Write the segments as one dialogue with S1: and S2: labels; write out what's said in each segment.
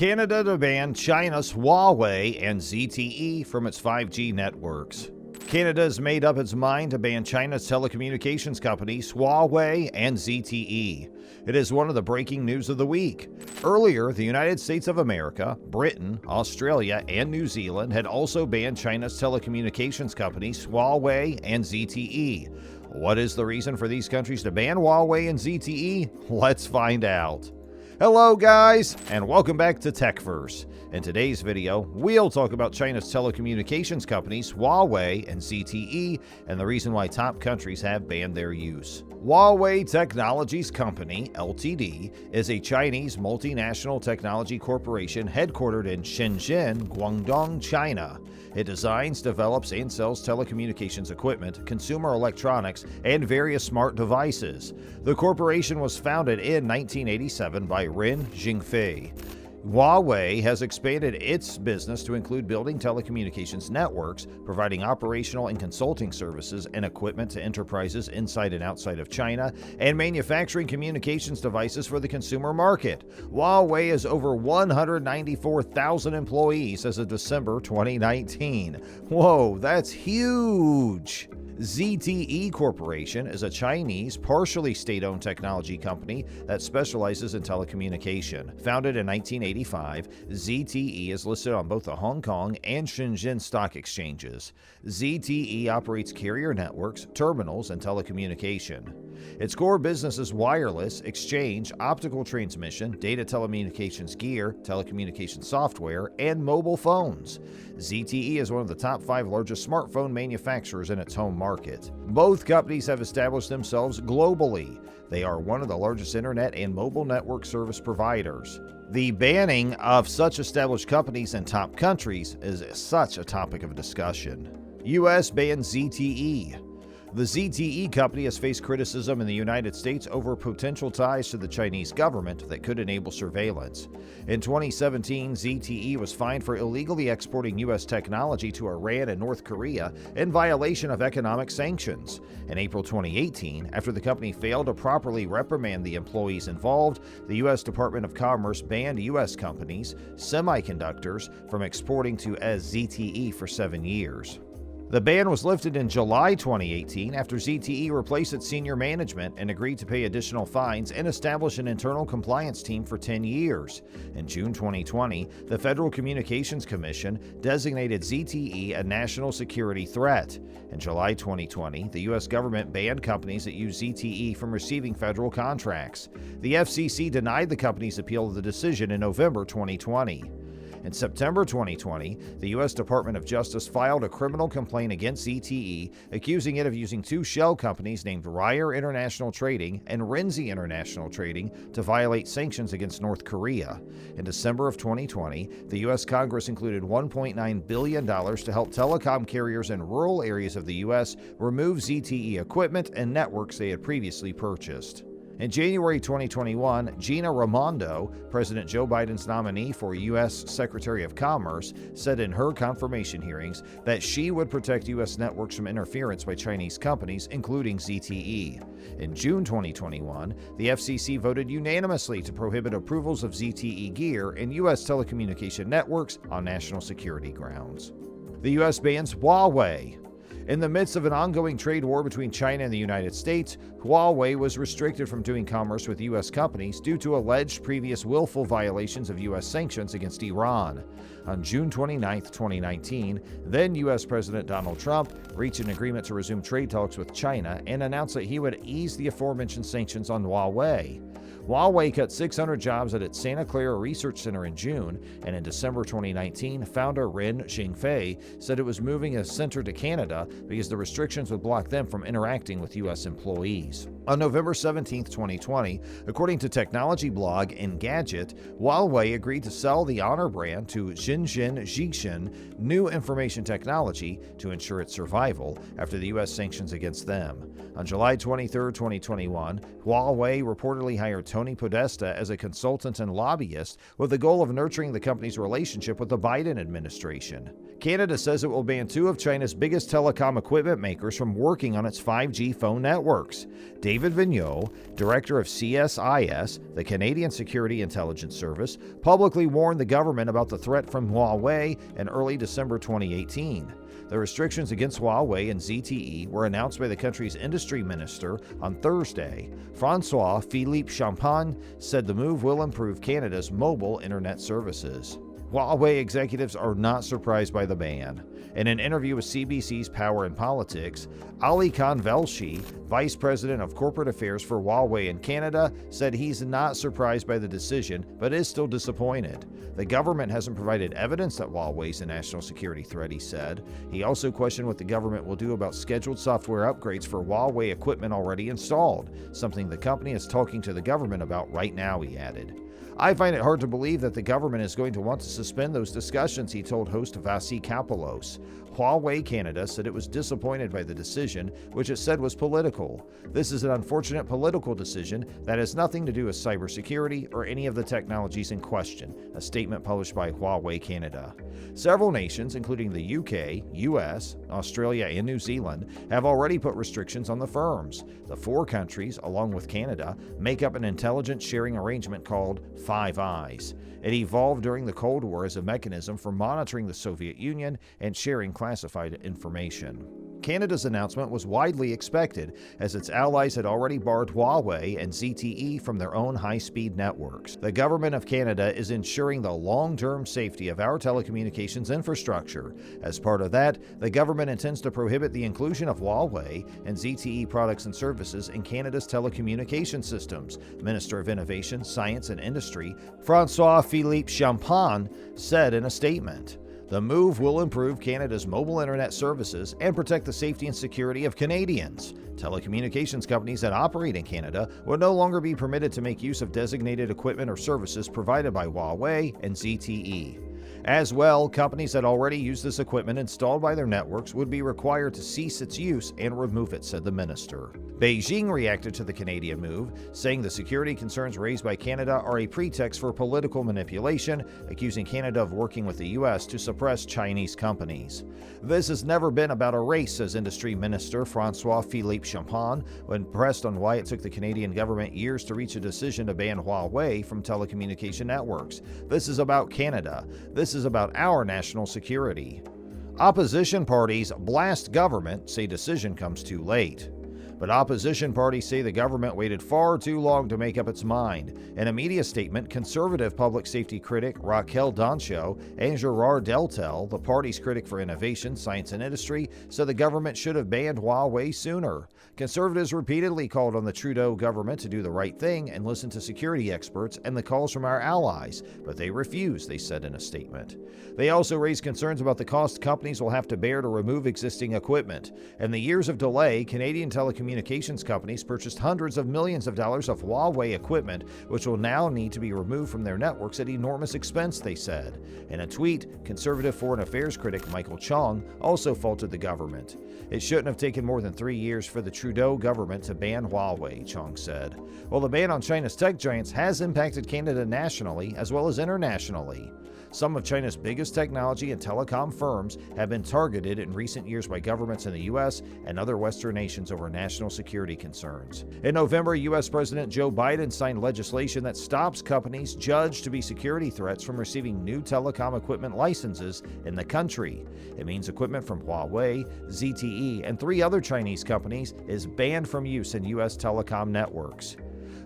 S1: Canada to ban China's Huawei and ZTE from its 5G networks. Canada has made up its mind to ban China's telecommunications companies Huawei and ZTE. It is one of the breaking news of the week. Earlier, the United States of America, Britain, Australia, and New Zealand had also banned China's telecommunications companies Huawei and ZTE. What is the reason for these countries to ban Huawei and ZTE? Let's find out. Hello guys, and welcome back to TechVerse. In today's video, we'll talk about China's telecommunications companies Huawei and ZTE and the reason why top countries have banned their use. Huawei Technologies Company, Ltd., is a Chinese multinational technology corporation headquartered in Shenzhen, Guangdong, China. It designs, develops, and sells telecommunications equipment, consumer electronics, and various smart devices. The corporation was founded in 1987 by Ren Zhengfei. Huawei has expanded its business to include building telecommunications networks, providing operational and consulting services and equipment to enterprises inside and outside of China, and manufacturing communications devices for the consumer market. Huawei has over 194,000 employees as of December 2019. Whoa, that's huge! ZTE Corporation is a Chinese, partially state-owned technology company that specializes in telecommunication. Founded in 1985, ZTE is listed on both the Hong Kong and Shenzhen stock exchanges. ZTE operates carrier networks, terminals, and telecommunication. Its core business is wireless, exchange, optical transmission, data telecommunications gear, telecommunications software, and mobile phones. ZTE is one of the top 5 largest smartphone manufacturers in its home market. Both companies have established themselves globally. They are one of the largest internet and mobile network service providers. The banning of such established companies in top countries is such a topic of discussion. U.S. bans ZTE. The ZTE company has faced criticism in the United States over potential ties to the Chinese government that could enable surveillance. In 2017, ZTE was fined for illegally exporting U.S. technology to Iran and North Korea in violation of economic sanctions. In April 2018, after the company failed to properly reprimand the employees involved, the U.S. Department of Commerce banned U.S. companies, semiconductors, from exporting to ZTE for 7 years. The ban was lifted in July 2018 after ZTE replaced its senior management and agreed to pay additional fines and establish an internal compliance team for 10 years. In June 2020, the Federal Communications Commission designated ZTE a national security threat. In July 2020, the U.S. government banned companies that use ZTE from receiving federal contracts. The FCC denied the company's appeal of the decision in November 2020. In September 2020, the U.S. Department of Justice filed a criminal complaint against ZTE, accusing it of using 2 shell companies named Ryer International Trading and Renzi International Trading to violate sanctions against North Korea. In December of 2020, the U.S. Congress included $1.9 billion to help telecom carriers in rural areas of the U.S. remove ZTE equipment and networks they had previously purchased. In January 2021, Gina Raimondo, President Joe Biden's nominee for U.S. Secretary of Commerce, said in her confirmation hearings that she would protect U.S. networks from interference by Chinese companies, including ZTE. In June 2021, the FCC voted unanimously to prohibit approvals of ZTE gear in U.S. telecommunication networks on national security grounds. The U.S. bans Huawei. In the midst of an ongoing trade war between China and the United States, Huawei was restricted from doing commerce with U.S. companies due to alleged previous willful violations of U.S. sanctions against Iran. On June 29, 2019, then U.S. President Donald Trump reached an agreement to resume trade talks with China and announced that he would ease the aforementioned sanctions on Huawei. Huawei cut 600 jobs at its Santa Clara Research Center in June, and in December 2019, founder Ren Zhengfei said it was moving a center to Canada because the restrictions would block them from interacting with U.S. employees. On November 17, 2020, according to technology blog Engadget, Huawei agreed to sell the Honor brand to Shenzhen Zhixin New Information Technology to ensure its survival after the U.S. sanctions against them. On July 23, 2021, Huawei reportedly hired Tony Podesta as a consultant and lobbyist with the goal of nurturing the company's relationship with the Biden administration. Canada says it will ban 2 of China's biggest telecom equipment makers from working on its 5G phone networks. David Vigneault, director of CSIS, the Canadian Security Intelligence Service, publicly warned the government about the threat from Huawei in early December 2018. The restrictions against Huawei and ZTE were announced by the country's industry minister on Thursday. Francois-Philippe said the move will improve Canada's mobile internet services. Huawei executives are not surprised by the ban. In an interview with CBC's Power and Politics, Ali Khan Velshi, Vice President of Corporate Affairs for Huawei in Canada, said he's not surprised by the decision, but is still disappointed. The government hasn't provided evidence that Huawei is a national security threat, he said. He also questioned what the government will do about scheduled software upgrades for Huawei equipment already installed, something the company is talking to the government about right now, he added. I find it hard to believe that the government is going to want to suspend those discussions, he told host Vasi Kapoulos. Huawei Canada said it was disappointed by the decision, which it said was political. This is an unfortunate political decision that has nothing to do with cybersecurity or any of the technologies in question, a statement published by Huawei Canada. Several nations, including the UK, US, Australia, and New Zealand, have already put restrictions on the firms. The 4 countries, along with Canada, make up an intelligence sharing arrangement called Five Eyes. It evolved during the Cold War as a mechanism for monitoring the Soviet Union and sharing classified information. Canada's announcement was widely expected, as its allies had already barred Huawei and ZTE from their own high-speed networks. The government of Canada is ensuring the long-term safety of our telecommunications infrastructure. As part of that, the government intends to prohibit the inclusion of Huawei and ZTE products and services in Canada's telecommunication systems, Minister of Innovation, Science and Industry, Francois-Philippe said in a statement. The move will improve Canada's mobile internet services and protect the safety and security of Canadians. Telecommunications companies that operate in Canada will no longer be permitted to make use of designated equipment or services provided by Huawei and ZTE. As well, companies that already use this equipment installed by their networks would be required to cease its use and remove it, said the minister. Beijing reacted to the Canadian move, saying the security concerns raised by Canada are a pretext for political manipulation, accusing Canada of working with the U.S. to suppress Chinese companies. This has never been about a race, says Industry Minister Francois-Philippe when pressed on why it took the Canadian government years to reach a decision to ban Huawei from telecommunication networks. This is about Canada. This is about our national security. Opposition parties blast government, say decision comes too late. But opposition parties say the government waited far too long to make up its mind. In a media statement, conservative public safety critic Raquel Dancho and Gerard Deltel, the party's critic for innovation, science, and industry, said the government should have banned Huawei sooner. Conservatives repeatedly called on the Trudeau government to do the right thing and listen to security experts and the calls from our allies, but they refused, they said in a statement. They also raised concerns about the cost companies will have to bear to remove existing equipment. In the years of delay, Canadian telecommunications companies purchased hundreds of millions of dollars of Huawei equipment, which will now need to be removed from their networks at enormous expense, they said. In a tweet, conservative foreign affairs critic Michael Chong also faulted the government. It shouldn't have taken more than 3 years for the Trudeau government to ban Huawei, Chong said. Well, the ban on China's tech giants has impacted Canada nationally as well as internationally. Some of China's biggest technology and telecom firms have been targeted in recent years by governments in the U.S. and other Western nations over national security concerns. In November, U.S. President Joe Biden signed legislation that stops companies judged to be security threats from receiving new telecom equipment licenses in the country. It means equipment from Huawei, ZTE, and 3 other Chinese companies is banned from use in U.S. telecom networks.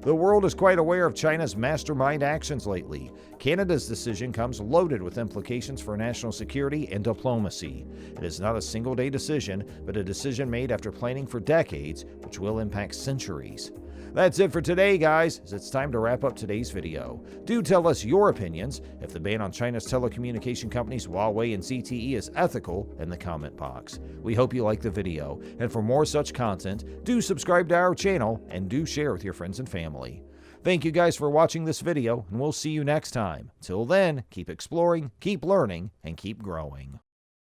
S1: The world is quite aware of China's mastermind actions lately. Canada's decision comes loaded with implications for national security and diplomacy. It is not a single-day decision, but a decision made after planning for decades, which will impact centuries. That's it for today, guys, as it's time to wrap up today's video. Do tell us your opinions if the ban on China's telecommunication companies Huawei and ZTE is ethical in the comment box. We hope you liked the video, and for more such content, do subscribe to our channel and do share with your friends and family. Thank you guys for watching this video, and we'll see you next time. Till then, keep exploring, keep learning, and keep growing.